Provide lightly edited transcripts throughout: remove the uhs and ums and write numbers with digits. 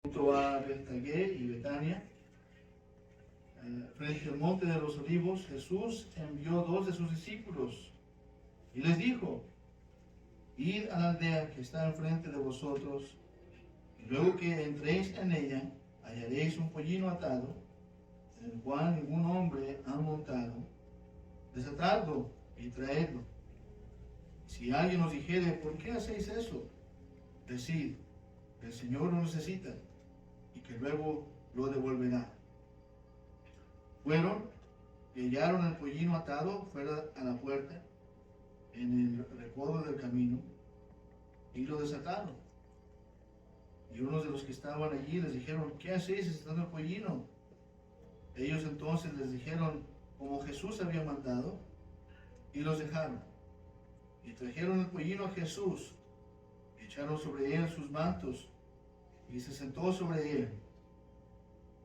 junto a Betfagé y Betania, frente al monte de los olivos, Jesús envió 2 de sus discípulos y les dijo: id a la aldea que está enfrente de vosotros, y luego que entréis en ella, hallaréis un pollino atado, en el cual ningún hombre ha montado. Desatadlo y traedlo. Si alguien os dijere: ¿por qué hacéis eso?, decid: el Señor lo necesita, y que luego lo devolverá. Fueron y hallaron el pollino atado fuera a la puerta, en el recodo del camino, y lo desataron. Y unos de los que estaban allí les dijeron: ¿qué hacéis desatando el pollino? Ellos entonces les dijeron como Jesús había mandado, y los dejaron. Y trajeron el pollino a Jesús, y echaron sobre él sus mantos, y se sentó sobre él.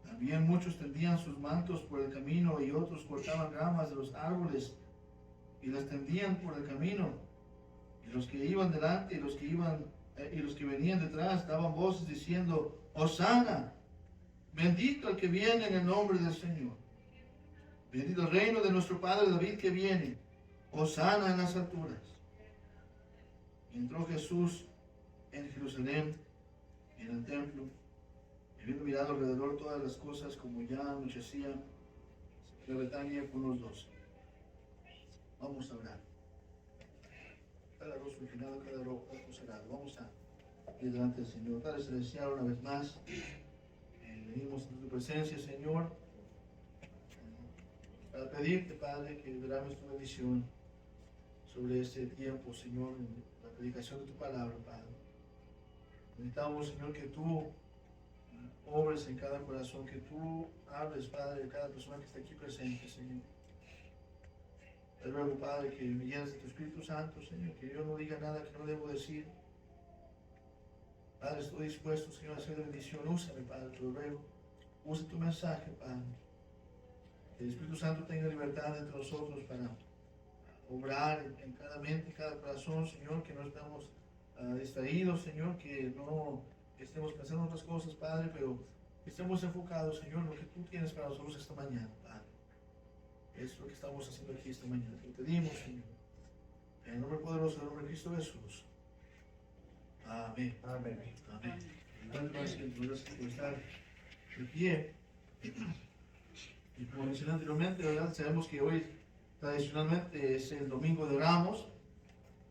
También muchos tendían sus mantos por el camino, y otros cortaban ramas de los árboles y las tendían por el camino. Y los que iban delante y los que venían detrás daban voces diciendo: Hosana, bendito el que viene en el nombre del Señor. Bendito el reino de nuestro Padre David que viene. Hosana en las alturas. Y entró Jesús en Jerusalén, en el templo, y habiendo mirado alrededor todas las cosas, como ya anochecía, se fue a Betania con los 12. Vamos a orar. Cada rostro inclinado, cada ojo cerrado. Vamos a ir delante del Señor. Padre celestial, una vez más, venimos en tu presencia, Señor, para pedirte, Padre, que derrames tu bendición sobre este tiempo, Señor, en la predicación de tu palabra, Padre. Necesitamos, Señor, que tú obres en cada corazón, que tú hables, Padre, de cada persona que está aquí presente, Señor. Te ruego, Padre, que me llenes de tu Espíritu Santo, Señor, que yo no diga nada que no debo decir. Padre, estoy dispuesto, Señor, a hacer de bendición. Úsame, Padre, te lo ruego. Usa tu mensaje, Padre. Que el Espíritu Santo tenga libertad entre nosotros para obrar en cada mente, en cada corazón, Señor, que no estemos distraídos, Señor, que no estemos pensando en otras cosas, Padre, pero que estemos enfocados, Señor, en lo que tú tienes para nosotros esta mañana, Padre. Es lo que estamos haciendo aquí esta mañana. Te lo pedimos, Señor. En el nombre poderoso del nombre de Cristo Jesús. Amén. Amén. Amén. Gracias por estar de pie. Y como mencioné anteriormente, ¿verdad? Sabemos que hoy tradicionalmente es el Domingo de Ramos.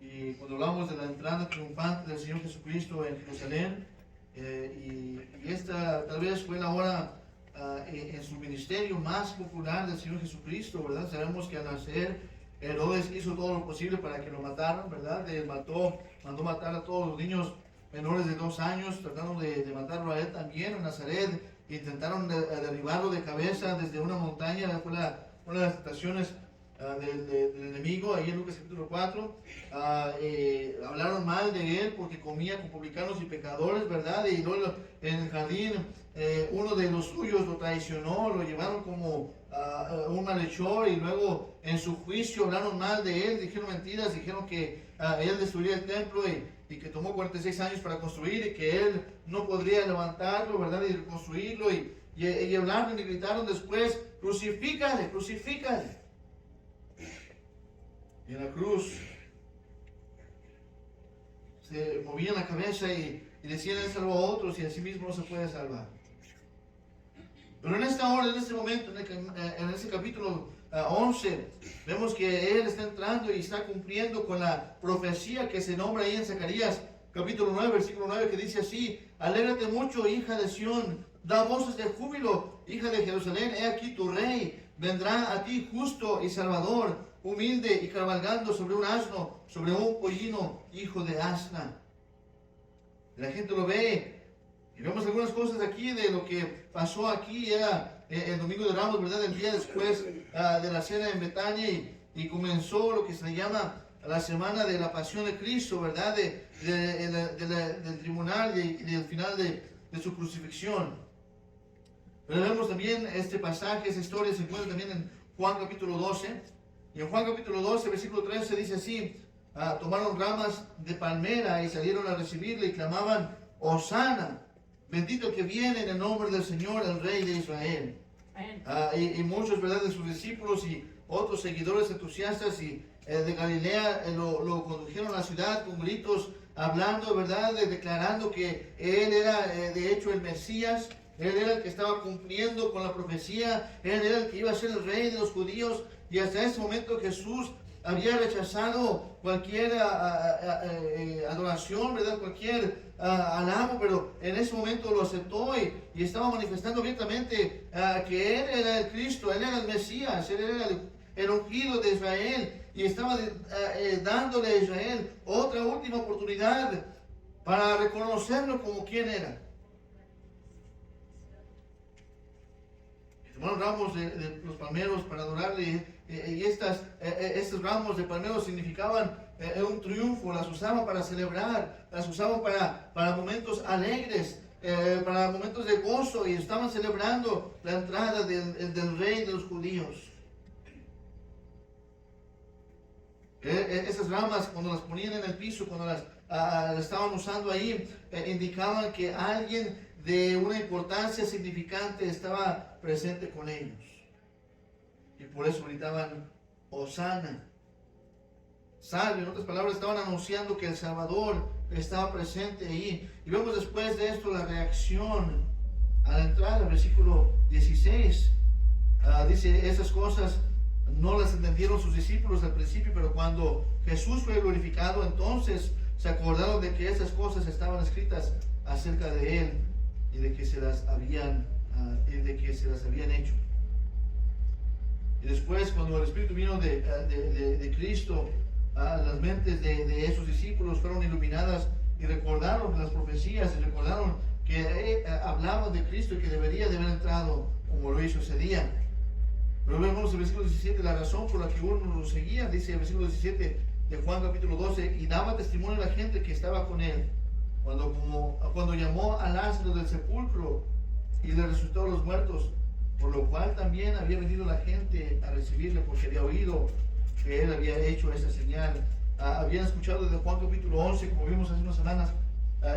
Y cuando hablamos de la entrada triunfante del Señor Jesucristo en Jerusalén, y esta tal vez fue la hora en su ministerio más popular del Señor Jesucristo, ¿verdad? Sabemos que al nacer Herodes hizo todo lo posible para que lo mataran, ¿verdad? Mandó matar a todos los niños menores de 2 años, tratando de matarlo a él también en Nazaret. Intentaron derribarlo de cabeza desde una montaña. Fue una de las tentaciones del enemigo, ahí en Lucas capítulo 4. Hablaron mal de él porque comía con publicanos y pecadores, ¿verdad? Y luego en el jardín uno de los suyos lo traicionó, lo llevaron como un malhechor, y luego en su juicio hablaron mal de él, dijeron mentiras, dijeron que él destruiría el templo y que tomó 46 años para construir y que él no podría levantarlo, ¿verdad? Y reconstruirlo, y hablaron y gritaron después: crucifícale, crucifícale. Y en la cruz se movían la cabeza y decían: él salvó a otros y a sí mismo no se puede salvar. Pero en esta hora, en este momento, en ese capítulo 11, vemos que él está entrando y está cumpliendo con la profecía que se nombra ahí en Zacarías capítulo 9, versículo 9, que dice así: alégrate mucho, hija de Sión, da voces de júbilo, hija de Jerusalén, he aquí tu rey, vendrá a ti justo y salvador, humilde y cabalgando sobre un asno, sobre un pollino, hijo de asna. La gente lo ve. Y vemos algunas cosas aquí de lo que pasó aquí el Domingo de Ramos, ¿verdad? El día después de la cena en Betania, y comenzó lo que se llama la semana de la pasión de Cristo, ¿verdad? Del tribunal y del final de su crucifixión. Pero vemos también este pasaje, esa historia se encuentra también en Juan capítulo 12. Y en Juan capítulo 12, versículo 13 dice así: tomaron ramas de palmera y salieron a recibirle y clamaban: Hosana, bendito el que viene en el nombre del Señor, el Rey de Israel. Y muchos, ¿verdad?, de sus discípulos y otros seguidores entusiastas de Galilea lo condujeron a la ciudad con gritos, hablando, ¿verdad?, declarando que Él era de hecho el Mesías. Él era el que estaba cumpliendo con la profecía. Él era el que iba a ser el Rey de los judíos. Y hasta ese momento Jesús había rechazado cualquier adoración, ¿verdad?, cualquier alabo, pero en ese momento lo aceptó y estaba manifestando abiertamente que Él era el Cristo, Él era el Mesías, Él era el ungido de Israel, y estaba dándole a Israel otra última oportunidad para reconocerlo como quien era. Tomaron ramos de los palmeros para adorarle, y estos ramos de palmeros significaban un triunfo. Las usaban para celebrar, las usaban para momentos alegres, para momentos de gozo, y estaban celebrando la entrada del Rey de los judíos. Esas ramas, cuando las ponían en el piso, cuando las estaban usando ahí, indicaban que alguien de una importancia significante estaba presente con ellos. Y por eso gritaban Hosana, salve. En otras palabras, estaban anunciando que el Salvador estaba presente ahí. Y vemos después de esto la reacción a la entrada. Versículo 16 dice: esas cosas no las entendieron sus discípulos al principio, pero cuando Jesús fue glorificado, entonces se acordaron de que esas cosas estaban escritas acerca de Él y de que se las habían hecho. Y después, cuando el Espíritu vino de Cristo, las mentes de esos discípulos fueron iluminadas y recordaron las profecías, y recordaron que hablaban de Cristo y que debería de haber entrado como lo hizo ese día. Pero vemos el versículo 17, la razón por la que uno lo seguía. Dice el versículo 17 de Juan capítulo 12: y daba testimonio a la gente que estaba con él cuando llamó a Lázaro del sepulcro y le resucitó a los muertos, por lo cual también había venido la gente a recibirle, porque había oído que él había hecho esa señal. Habían escuchado desde Juan capítulo 11, como vimos hace unas semanas,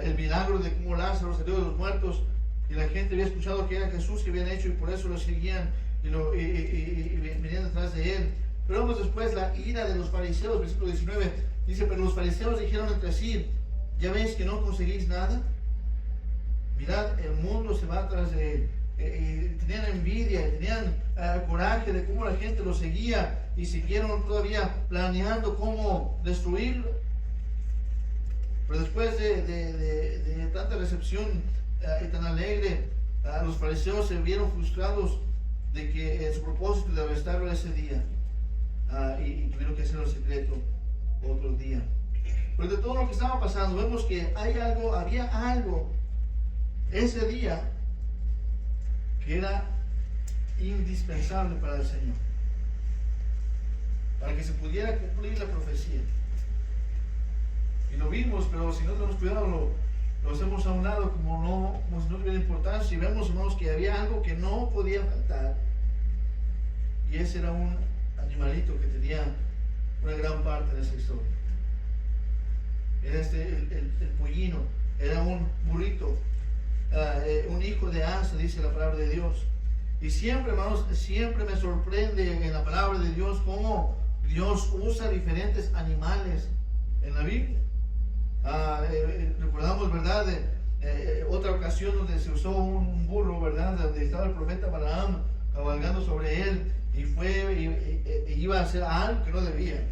el milagro de cómo Lázaro salió de los muertos, y la gente había escuchado que era Jesús que habían hecho, y por eso lo seguían y venían detrás de él. Pero vemos después la ira de los fariseos. Versículo 19 dice: pero los fariseos dijeron entre sí: ¿ya veis que no conseguís nada? Mirad, el mundo se va tras de él. Tenían envidia, tenían coraje de cómo la gente lo seguía, y siguieron todavía planeando cómo destruirlo. Pero después de tanta recepción y tan alegre, los fariseos se vieron frustrados de que su propósito de arrestarlo ese día, y tuvieron que hacerlo en secreto otro día. Pero de todo lo que estaba pasando, vemos que había algo ese día que era indispensable para el Señor, para que se pudiera cumplir la profecía. Y lo vimos, pero si no tenemos cuidado, lo hacemos a un lado como si no tuviera importancia. Y vemos, hermanos, que había algo que no podía faltar, y ese era un animalito que tenía una gran parte de esa historia. Era el pollino, era un burrito, un hijo de Asa, dice la palabra de Dios. Y siempre, hermanos, siempre me sorprende en la palabra de Dios cómo Dios usa diferentes animales en la Biblia. Recordamos, ¿verdad?, otra ocasión donde se usó un burro, ¿verdad?, donde estaba el profeta Balaam cabalgando sobre él, y iba a hacer algo que no debía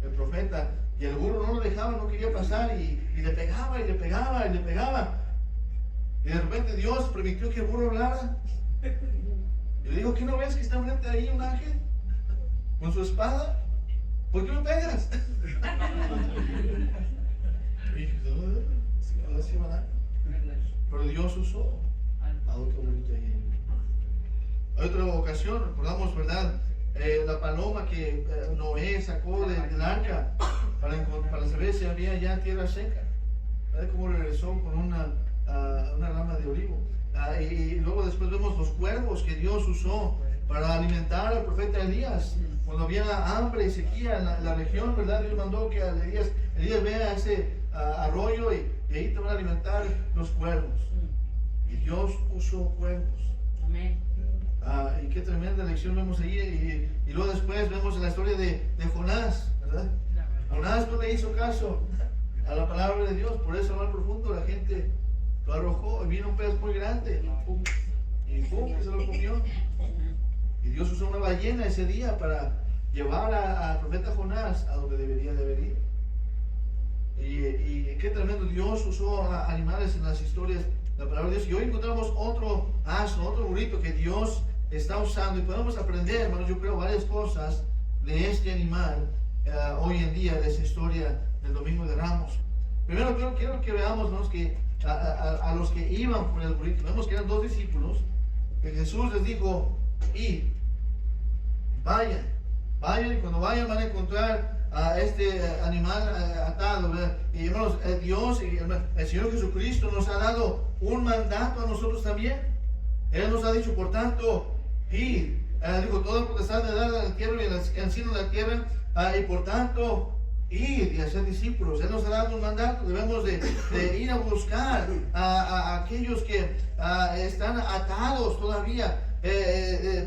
el profeta, y el burro no lo dejaba, no quería pasar, y le pegaba y le pegaba y le pegaba. Y de repente Dios permitió que el burro hablara, y le dijo: ¿qué no ves que está enfrente de ahí un ángel con su espada? ¿Por qué me pegas? Pero Dios usó a otro burrito ahí. En otra ocasión, recordamos, ¿verdad?, la paloma que Noé sacó del arca para saber si había ya tierra seca. ¿Verdad? Cómo regresó con una rama de olivo. Y luego después vemos los cuervos que Dios usó para alimentar al profeta Elías. Cuando había hambre y sequía en la región, ¿verdad?, Dios mandó que Elías vea ese arroyo, y ahí te van a alimentar los cuervos. Y Dios usó cuervos. Amén. Y qué tremenda lección vemos ahí. Y luego después vemos la historia de Jonás, ¿verdad? Jonás no le hizo caso a la palabra de Dios, por eso al profundo la gente lo arrojó y vino un pez muy grande y pum, que se lo comió. Y Dios usó una ballena ese día para llevar al profeta Jonás a donde debería de haber ido. Y qué tremendo, Dios usó a animales en las historias de la palabra de Dios. Y hoy encontramos otro asno, otro burrito que Dios está usando, y podemos aprender, hermanos, yo creo, varias cosas de este animal hoy en día, de esa historia del Domingo de Ramos. Primero quiero que veamos, hermanos, que a los que iban por el burrito, vemos que eran 2 discípulos, que Jesús les dijo: id, vayan, y cuando vayan van a encontrar a este animal atado, ¿verdad? Y hermanos, Dios, el Señor Jesucristo nos ha dado un mandato a nosotros también. Él nos ha dicho, por tanto, id. Dijo, toda potestad me da en la tierra y en el cielo de la tierra, y por tanto, id y hacer discípulos. Él nos ha dado un mandato. Debemos de ir a buscar a aquellos que están atados todavía.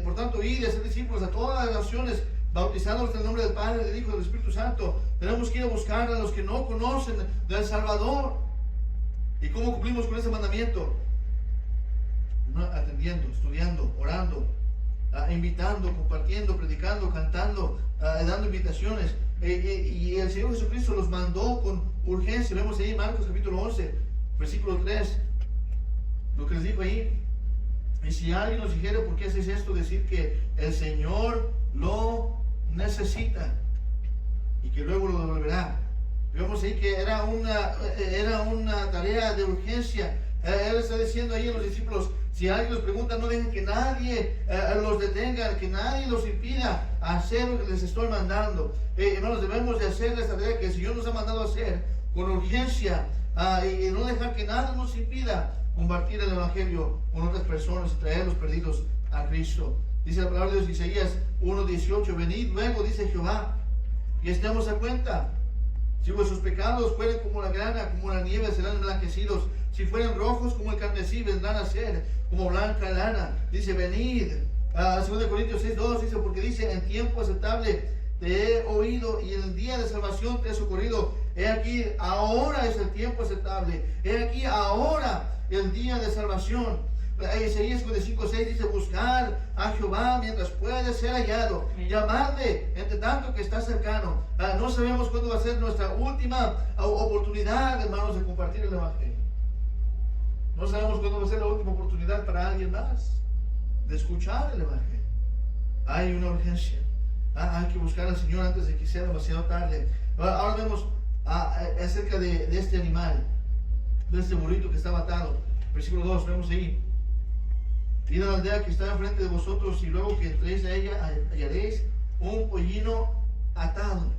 Por tanto, id y hacer discípulos a todas las naciones, bautizándolos en el nombre del Padre, del Hijo y del Espíritu Santo. Tenemos que ir a buscar a los que no conocen del Salvador. ¿Y cómo cumplimos con ese mandamiento? Atendiendo, estudiando, orando, invitando, compartiendo, predicando, cantando, dando invitaciones. Y el Señor Jesucristo los mandó con urgencia. Vemos ahí en Marcos capítulo 11, versículo 3, lo que les dijo ahí. Y si alguien nos dijera, ¿por qué haces esto? Decir que el Señor lo necesita y que luego lo devolverá. Vemos ahí que era una tarea de urgencia. Él está diciendo ahí a los discípulos: si alguien los pregunta, no dejen que nadie los detenga, que nadie los impida hacer lo que les estoy mandando. Hermanos, debemos de hacer esta tarea que el Señor nos ha mandado a hacer con urgencia, y no dejar que nada nos impida compartir el Evangelio con otras personas y traer los perdidos a Cristo. Dice la palabra de Dios, Isaías 1:18: venid luego, dice Jehová, y estemos a cuenta. Si vuestros pecados fueren como la grana, como la nieve, serán emblanquecidos. Si fueren rojos como el carmesí, vendrán a ser como blanca lana. Dice, venid. 2 Corintios 6:2 dice, porque dice, en tiempo aceptable te he oído y en el día de salvación te he socorrido. He aquí, ahora es el tiempo aceptable. He aquí, ahora el día de salvación. Isaías 55:6 dice, buscar a Jehová mientras puede ser hallado, llamarle entre tanto que está cercano. No sabemos cuándo va a ser nuestra última oportunidad, hermanos, de compartir el Evangelio. No sabemos cuándo va a ser la última oportunidad para alguien más de escuchar el Evangelio. Hay una urgencia. Hay que buscar al Señor antes de que sea demasiado tarde. Ahora vemos acerca de este animal, de este burrito que estaba atado. Versículo 2, vemos ahí: id a la aldea que está enfrente de vosotros, y luego que entréis a ella hallaréis un pollino atado.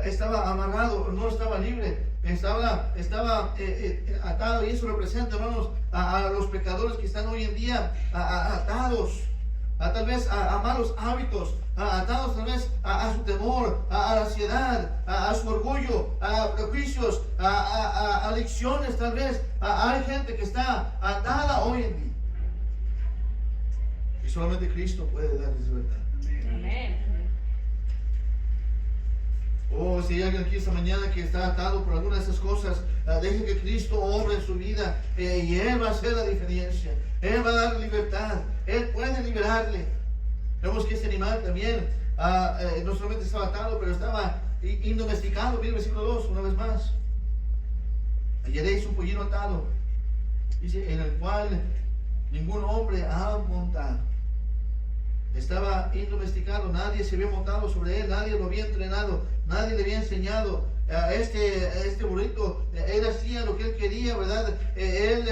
Estaba amarrado, no estaba libre, estaba atado, y eso representa, hermanos, a los pecadores que están hoy en día atados, tal vez a malos hábitos, atados tal vez a su temor, a la ansiedad, a su orgullo, a prejuicios, a adicciones tal vez. Hay gente que está atada hoy en día. Y solamente Cristo puede darles libertad. Amén. Si hay alguien aquí esta mañana que está atado por alguna de esas cosas, deje que Cristo obre en su vida, y Él va a hacer la diferencia. Él va a dar libertad. Él puede liberarle. Vemos que este animal también no solamente estaba atado, pero estaba indomesticado. Mira el versículo 2, una vez más: hallaréis un pollino atado, dice, en el cual ningún hombre ha montado. Estaba indomesticado, nadie se había montado sobre él, nadie lo había entrenado, nadie le había enseñado. Este burrito, él hacía lo que él quería, ¿verdad? Él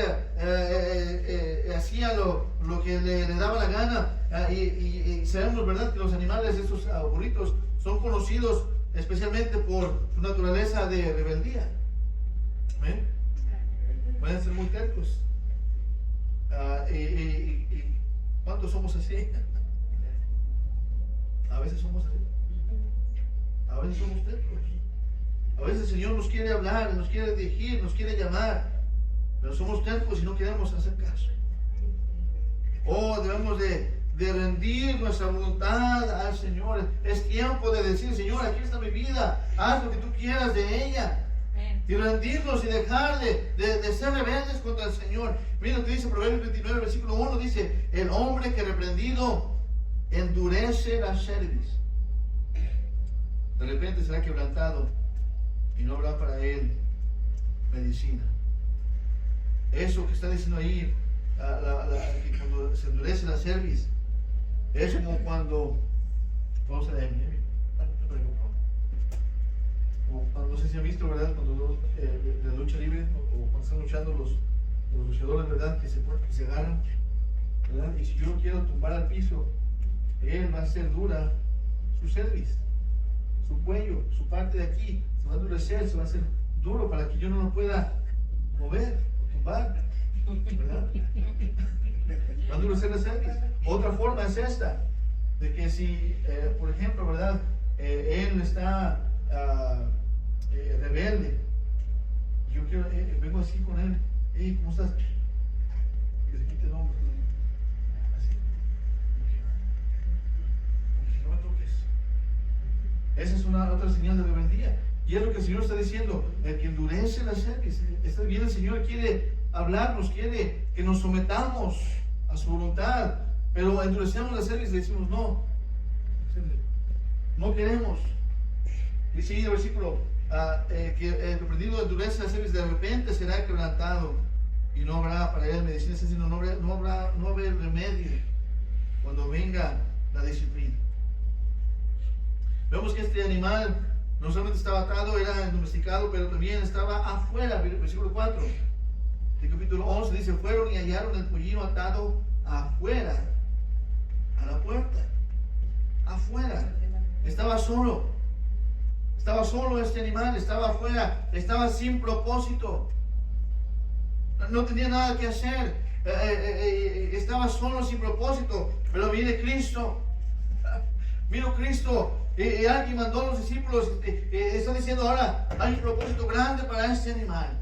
hacía lo que le daba la gana. Y sabemos, ¿verdad?, que los animales, estos burritos, son conocidos especialmente por su naturaleza de rebeldía. ¿Ven? Pueden ser muy tercos. ¿Cuántos somos así? A veces somos así. A veces somos tercos. A veces el Señor nos quiere hablar, nos quiere dirigir, nos quiere llamar. Pero somos tercos y no queremos hacer caso. Debemos de rendir nuestra voluntad al Señor. Es tiempo de decir: Señor, aquí está mi vida, haz lo que tú quieras de ella. Y rendirnos y dejar de ser rebeldes contra el Señor. Mira lo que dice Proverbios 29, versículo 1, dice: el hombre que reprendido endurece la cerviz, de repente será quebrantado y no habrá para él medicina. Eso que está diciendo ahí, que cuando se endurece la cerviz, es como cuando, vamos a leer, no sé si han visto, ¿verdad? Cuando la lucha libre, o cuando están luchando los luchadores, ¿verdad? Que se agarran, ¿verdad? Y si yo quiero tumbar al piso, él va a hacer dura su cerviz, su cuello, su parte de aquí, se va a endurecer, se va a hacer duro para que yo no lo pueda mover o tumbar, ¿verdad? Va a endurecer la cerviz. Otra forma es esta, de que si, por ejemplo, ¿verdad? Él está rebelde, y yo quiero, vengo así con él: hey, ¿cómo estás? Y se quita el hombro, así, no me toques. Esa es otra señal de rebeldía, y es lo que el Señor está diciendo: el que endurece la cerviz. Está bien, el Señor quiere hablarnos, quiere que nos sometamos a su voluntad, pero endurecemos la cerviz y le decimos: no queremos. Dice ahí el versículo, que el reprendido endurece la cerviz, de repente será quebrantado y no habrá para él medicina. Es decir, no habrá remedio cuando venga la disciplina. Vemos que este animal no solamente estaba atado, era domesticado, pero también estaba afuera. Versículo 4 del capítulo 11 dice: fueron y hallaron el pollino atado afuera, a la puerta, afuera. Estaba solo este animal, estaba afuera, estaba sin propósito, no tenía nada que hacer, estaba solo, sin propósito. Pero viene Cristo, vino Cristo, y alguien mandó a los discípulos, están diciendo: ahora hay un propósito grande para este animal.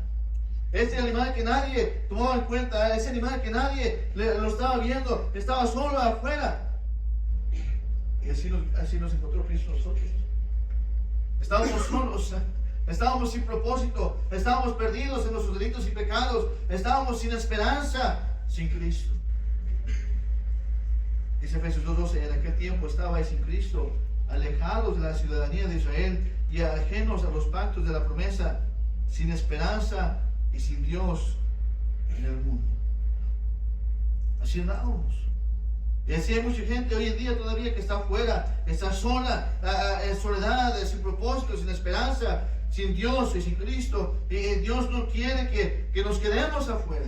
Este animal que nadie tomaba en cuenta, ese animal que nadie lo estaba viendo, estaba solo afuera. Y así nos encontró Cristo nosotros. Estábamos solos, estábamos sin propósito, estábamos perdidos en nuestros delitos y pecados, estábamos sin esperanza, sin Cristo. Dice Efesios 2:12: en aquel tiempo estabais sin Cristo, alejados de la ciudadanía de Israel y ajenos a los pactos de la promesa, sin esperanza y sin Dios en el mundo. Así andábamos. Y así hay mucha gente hoy en día todavía que está afuera, está sola, en soledad, sin propósito, sin esperanza, sin Dios y sin Cristo. Y Dios no quiere que nos quedemos afuera,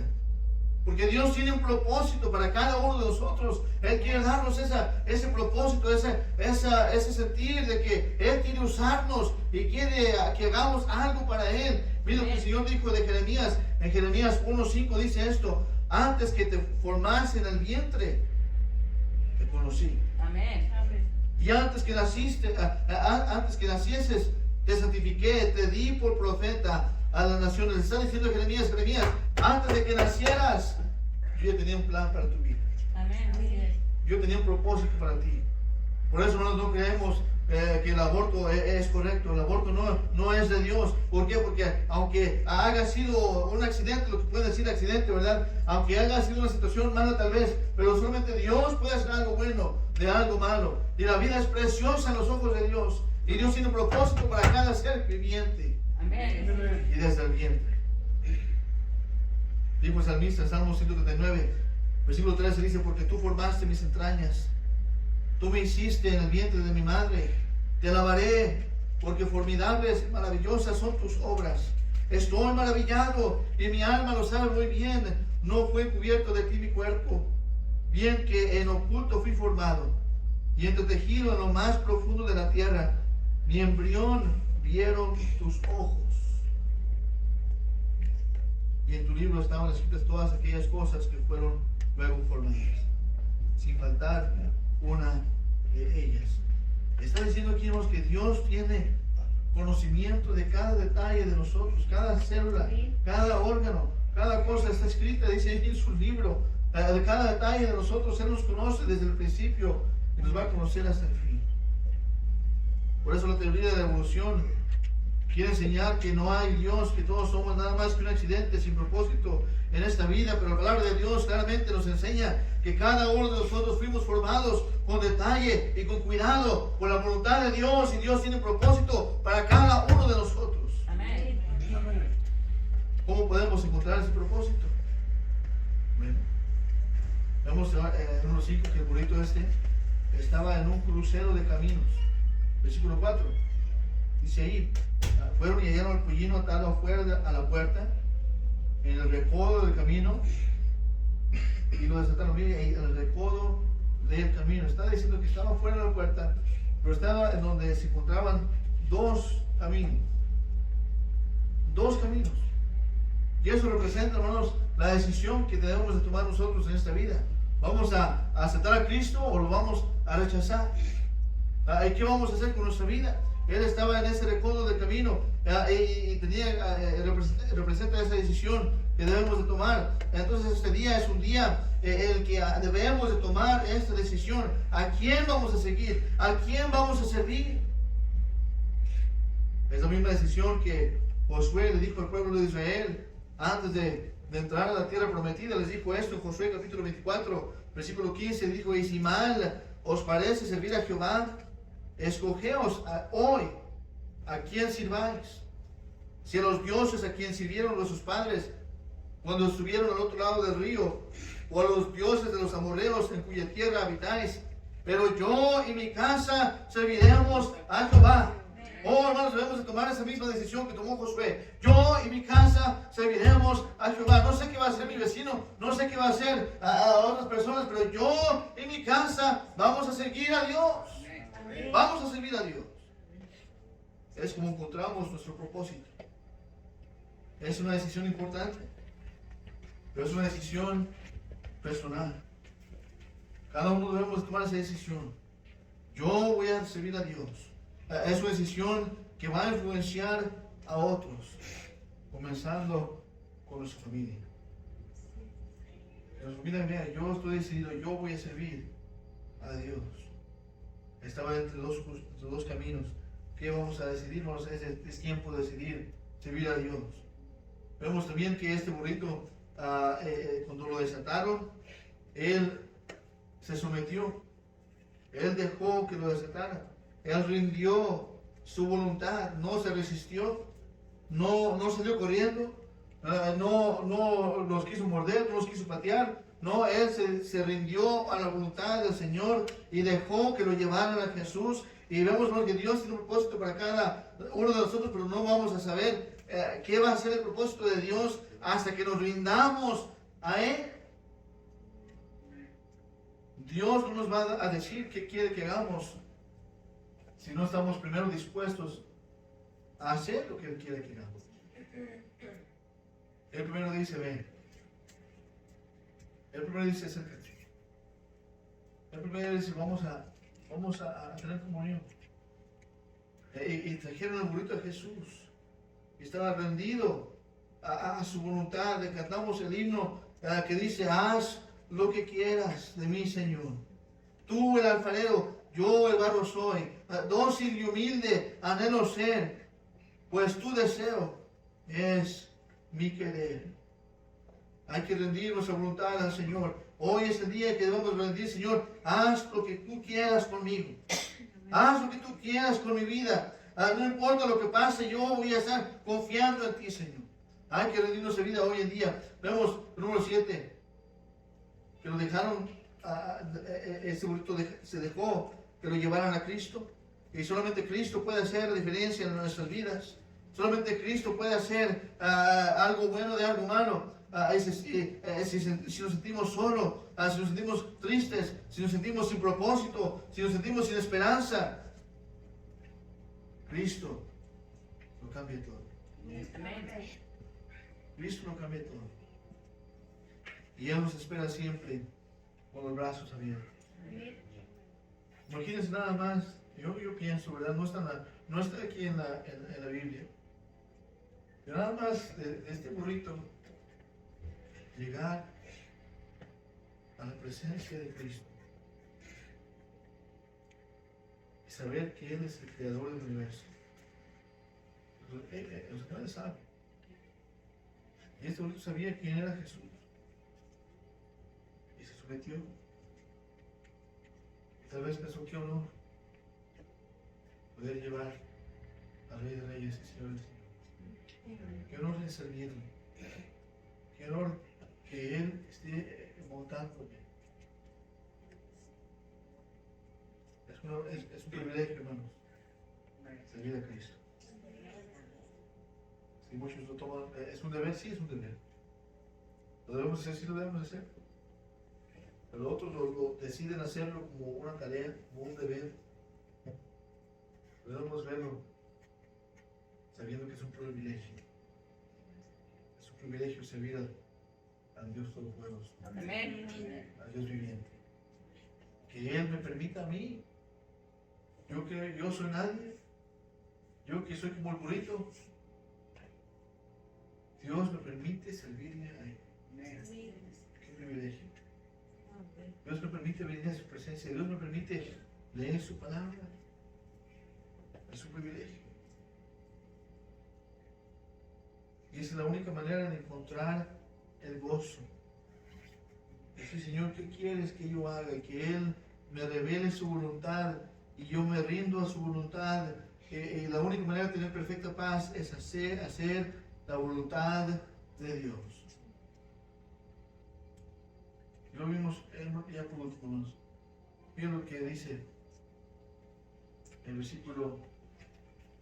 porque Dios tiene un propósito para cada uno de nosotros. Él quiere darnos ese propósito, ese sentir de que Él quiere usarnos y quiere que hagamos algo para Él. Mira lo que el Señor dijo de Jeremías, en Jeremías 1:5 dice esto: antes que te formase en el vientre, te conocí. Amén. Y antes que nacieses, te santifiqué, te di por profeta a las naciones. Está diciendo Jeremías: antes de que nacieras, yo tenía un plan para tu vida. Amén. Yo tenía un propósito para ti. Por eso, hermanos, no creemos que el aborto es correcto. El aborto no es de Dios. ¿Por qué? Porque aunque haya sido un accidente, lo que pueden decir accidente, ¿verdad? Aunque haya sido una situación mala tal vez, pero solamente Dios puede hacer algo bueno de algo malo. Y la vida es preciosa en los ojos de Dios. Y Dios tiene un propósito para cada ser viviente. Amén. Y desde el vientre. Dijo el salmista en Salmo 139, versículo 13, dice: porque tú formaste mis entrañas, tú me hiciste en el vientre de mi madre. Te alabaré, porque formidables y maravillosas son tus obras. Estoy maravillado y mi alma lo sabe muy bien. No fue cubierto de ti mi cuerpo, bien que en oculto fui formado y entretejido en lo más profundo de la tierra. Mi embrión vieron tus ojos. Y en tu libro estaban escritas todas aquellas cosas que fueron luego formadas, sin faltar una de ellas. Está diciendo aquí, hermanos, que Dios tiene conocimiento de cada detalle de nosotros, cada célula, cada órgano. Cada cosa está escrita, dice en su libro. De cada detalle de nosotros, Él nos conoce desde el principio y nos va a conocer hasta el fin. Por eso la teoría de la evolución quiere enseñar que no hay Dios, que todos somos nada más que un accidente sin propósito en esta vida, pero la palabra de Dios claramente nos enseña que cada uno de nosotros fuimos formados con detalle y con cuidado por la voluntad de Dios, y Dios tiene propósito para cada uno de nosotros. Amén. ¿Cómo podemos encontrar ese propósito? Bueno, vemos en unos 5 que el burrito estaba en un crucero de caminos. Versículo 4. Dice ahí, fueron y hallaron al pollino atado afuera a la puerta, en el recodo del camino, y lo desataron. Mire, ahí en el recodo del camino. Está diciendo que estaba fuera de la puerta, pero estaba en donde se encontraban dos caminos. Dos caminos. Y eso representa, hermanos, la decisión que debemos de tomar nosotros en esta vida. ¿Vamos a aceptar a Cristo o lo vamos a rechazar? ¿Y qué vamos a hacer con nuestra vida? Él estaba en ese recodo del camino y representa esa decisión que debemos de tomar. Entonces este día es un día el que debemos de tomar esta decisión. ¿A quién vamos a seguir? ¿A quién vamos a servir? Es la misma decisión que Josué le dijo al pueblo de Israel antes de entrar a la tierra prometida. Les dijo esto en Josué capítulo 24, versículo 15. Le dijo: y si mal os parece servir a Jehová, escogeos hoy a quién sirváis. Si a los dioses a quien sirvieron nuestros padres cuando estuvieron al otro lado del río, o a los dioses de los amorreos en cuya tierra habitáis, pero yo y mi casa serviremos a Jehová. Oh, hermanos, debemos de tomar esa misma decisión que tomó Josué. Yo y mi casa serviremos a Jehová. No sé qué va a hacer mi vecino, no sé qué va a hacer a otras personas, pero yo y mi casa vamos a seguir a Dios. Vamos a servir a Dios. Es como encontramos nuestro propósito. Es una decisión importante, pero es una decisión personal. Cada uno debemos tomar esa decisión. Yo voy a servir a Dios. Es una decisión que va a influenciar a otros, comenzando con nuestra familia. En nuestra familia, mira, yo estoy decidido, yo voy a servir a Dios. Estaba entre dos caminos. ¿Qué vamos a decidir? Es tiempo de decidir servir a Dios. Vemos también que este burrito, cuando lo desataron, él se sometió. Él dejó que lo desataran. Él rindió su voluntad, no se resistió, no salió corriendo, no los quiso morder, no los quiso patear. No, él se rindió a la voluntad del Señor y dejó que lo llevaran a Jesús. Y vemos que Dios tiene un propósito para cada uno de nosotros, pero no vamos a saber qué va a ser el propósito de Dios hasta que nos rindamos a Él. Dios no nos va a decir qué quiere que hagamos si no estamos primero dispuestos a hacer lo que Él quiere que hagamos. Él primero dice: ven. Él primero dice: acércate. Él primero dice: vamos a tener comunión. Y trajeron el burrito de Jesús. Y estaba rendido a su voluntad. Le cantamos el himno que dice: haz lo que quieras de mí, Señor. Tú el alfarero, yo el barro soy. Dócil y humilde anhelo ser, pues tu deseo es mi querer. Hay que rendir nuestra voluntad al Señor. Hoy es el día que debemos rendir: Señor, haz lo que tú quieras conmigo. Haz lo que tú quieras con mi vida. No importa lo que pase, yo voy a estar confiando en ti, Señor. Hay que rendir nuestra vida hoy en día. Vemos número 7, que lo dejaron, este burrito se dejó que lo llevaran a Cristo. Y solamente Cristo puede hacer la diferencia en nuestras vidas. Solamente Cristo puede hacer algo bueno de algo malo. Si nos sentimos solos, si nos sentimos tristes, si nos sentimos sin propósito, si nos sentimos sin esperanza, Cristo lo cambia todo. Cristo lo cambia todo. Y Él nos espera siempre con los brazos abiertos. Imagínense nada más. Yo pienso, ¿verdad? No está aquí en la Biblia. Pero nada más de este burrito llegar a la presencia de Cristo y saber que Él es el creador del universo. Los animales saben. Y este bonito sabía quién era Jesús y se sometió. Y tal vez pensó: qué honor poder llevar al Rey de Reyes y Señor de Señores. Qué honor es servirle. Qué honor que Él esté montándome. Es un privilegio, hermanos, servir a Cristo. Si muchos lo toman, es un deber, sí es un deber. Lo debemos hacer, sí lo debemos hacer. Pero otros lo deciden hacerlo como una tarea, como un deber. Debemos verlo sabiendo que es un privilegio. Es un privilegio servir al Dios Todopoderoso, al Dios viviente. Que Él me permita a mí, yo que yo soy nadie, yo que soy como el burrito, Dios me permite servirle a Él. Qué privilegio. Dios me permite venir a su presencia, Dios me permite leer su palabra. Es un privilegio. Y esa es la única manera de encontrar el gozo. Decir: Señor, ¿qué quieres que yo haga? Que Él me revele su voluntad y yo me rindo a su voluntad. Y la única manera de tener perfecta paz es hacer la voluntad de Dios. Y lo vimos ya por último. Miren lo que dice el versículo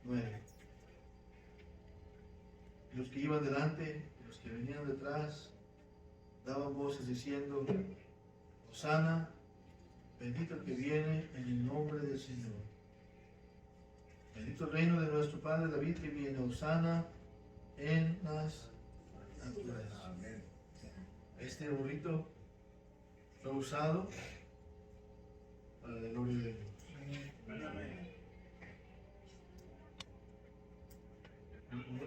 9. Los que iban delante y los que venían detrás daban voces diciendo: Hosana, bendito el que viene en el nombre del Señor. Bendito el reino de nuestro Padre David que viene. Hosana en las alturas. Este burrito fue usado para la gloria de Dios.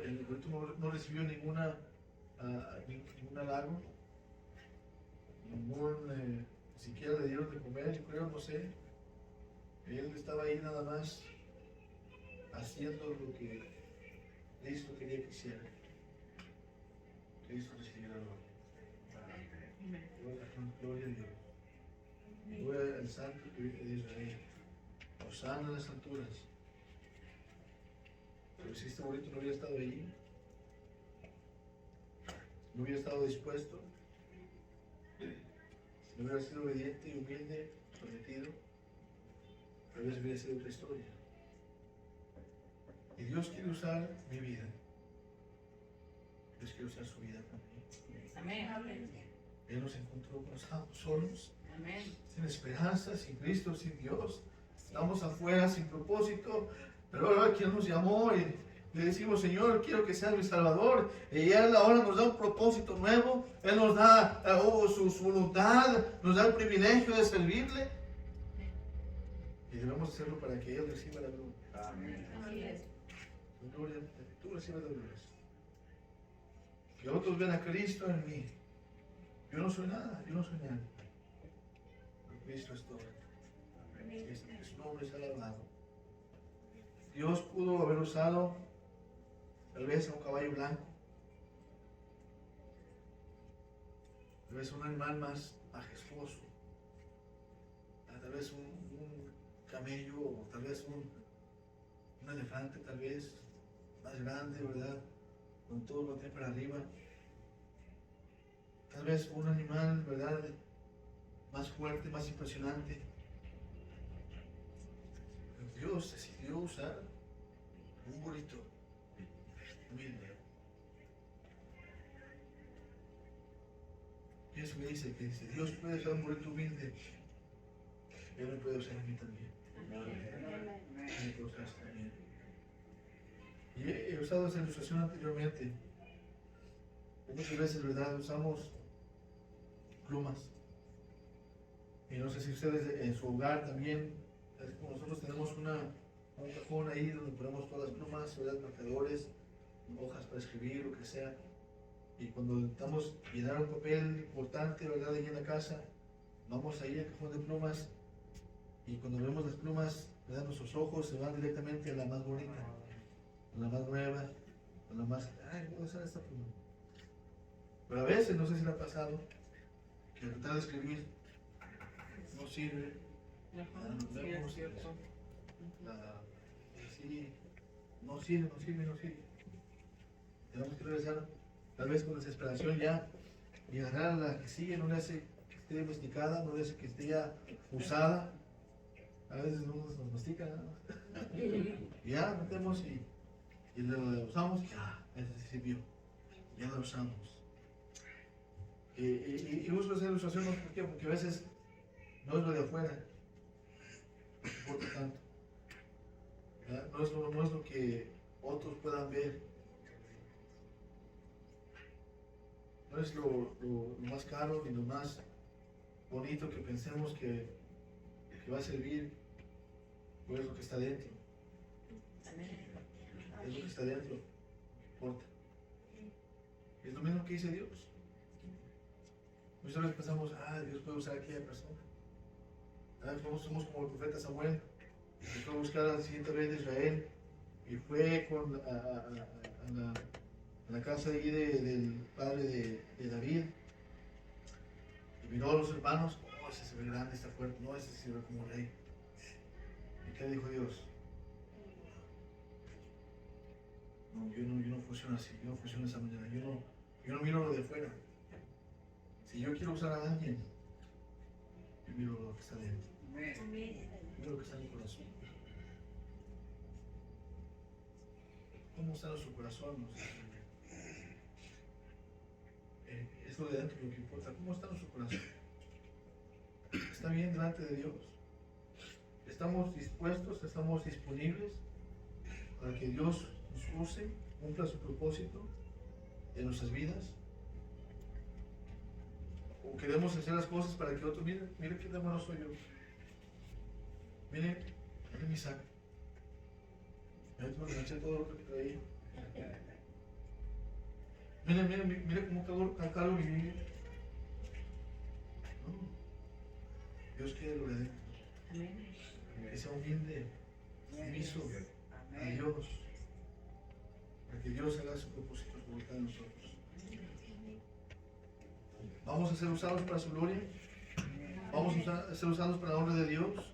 El burrito no recibió ningún halago, ni siquiera le dieron de comer, yo creo, no sé. Él estaba ahí nada más haciendo lo que Cristo quería que hiciera. Cristo recibiera gloria a Dios. Gloria al Santo que vive de Israel. Hosana en las alturas. Pero si este burrito no hubiera estado ahí, no hubiera estado dispuesto, si no hubiera sido obediente y humilde, sometido, tal vez hubiera sido otra historia. Y Dios quiere usar mi vida. Dios quiere usar su vida también. Amén. Él nos encontró cuando estábamos solos, Amén. sin esperanza, sin Cristo, sin Dios. Estamos afuera sin propósito, pero ahora quien nos llamó y le decimos: Señor, quiero que seas mi Salvador. Y Él ahora nos da un propósito nuevo. Él nos da su voluntad, nos da el privilegio de servirle. Y debemos hacerlo para que Él reciba la gloria. Amén. Así es. Gloria, tú recibes la gloria. Que otros vean a Cristo en mí. Yo no soy nada, yo no soy nadie. Cristo es todo. Su nombre es alabado. Dios pudo haber usado tal vez a un caballo blanco, tal vez un animal más majestuoso, tal vez un camello, o tal vez un elefante, tal vez más grande, ¿verdad? Con todo lo que tiene para arriba. Tal vez un animal, ¿verdad?, más fuerte, más impresionante. Pero Dios decidió usar un burrito humilde. Y eso me dice que si Dios puede usar un burrito humilde, Él me puede usar a mí también. Él me puede usar también. Y he usado esa ilustración anteriormente. Muchas veces, ¿verdad?, usamos plumas. Y no sé si ustedes en su hogar también, como nosotros tenemos un cajón ahí donde ponemos todas las plumas, ¿verdad?, marcadores, hojas para escribir, lo que sea. Y cuando necesitamos llenar un papel importante, ¿verdad? Ahí en la casa, vamos ahí al cajón de plumas y cuando vemos las plumas, ¿verdad? Nuestros ojos se van directamente a la más bonita, a la más nueva, a la más... Ay, voy a usar esta pluma. Pero a veces, no sé si le ha pasado, que al tratar de escribir no sirve. Vemos así, no sirve. Tenemos que regresar, tal vez con desesperación ya, y agarrar a la que sigue, no le hace que esté domesticada, no le hace que esté ya usada. A veces no nos mastica nada más. Y ya metemos y lo usamos y ya, ese sí sirvió. Ya lo usamos. Y uso esa ilustración, ¿no? ¿Por qué? Porque a veces no es lo de afuera, no importa tanto. No es lo que otros puedan ver. No es lo más caro ni lo más bonito que pensemos que va a servir, pues es lo que está dentro. Es lo que está dentro, importa. Es lo mismo que dice Dios. Muchas veces pensamos, Dios puede usar a aquella persona. Somos como el profeta Samuel, que fue a buscar al siguiente rey de Israel y fue a la casa ahí del padre de David y miró a los hermanos, ese se ve grande, está fuerte, no, ese se ve como rey. ¿Y qué dijo Dios? No, yo no funciono así, yo no funciono de esa manera, yo no miro lo de afuera. Si yo quiero usar a alguien, yo miro lo que está dentro. Miro lo que está en mi corazón. ¿Cómo está nuestro corazón? Es lo de dentro lo que importa. ¿Cómo está nuestro corazón? ¿Está bien delante de Dios? ¿Estamos dispuestos, estamos disponibles para que Dios nos use, cumpla su propósito en nuestras vidas? ¿O queremos hacer las cosas para que otros, mire qué tan bueno soy yo? Mire mi saco. Me eché todo lo que traía. Mire cómo cargo mi Biblia. No. Dios quiere lo de adentro. Que sea humilde, sumiso a Dios, para que Dios haga su propósito, su voluntad en nosotros. Vamos a ser usados para su gloria. Vamos a ser usados para la honra de Dios.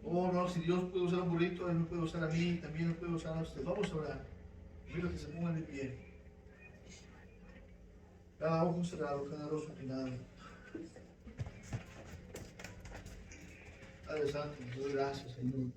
Oh no, si Dios puede usar a un burrito, Él me puede usar a mí, también me puede usar a usted. Vamos a orar. Quiero que se pongan de pie. Cada ojo cerrado, cada rostro inclinado. Padre Santo, te doy gracias, Señor.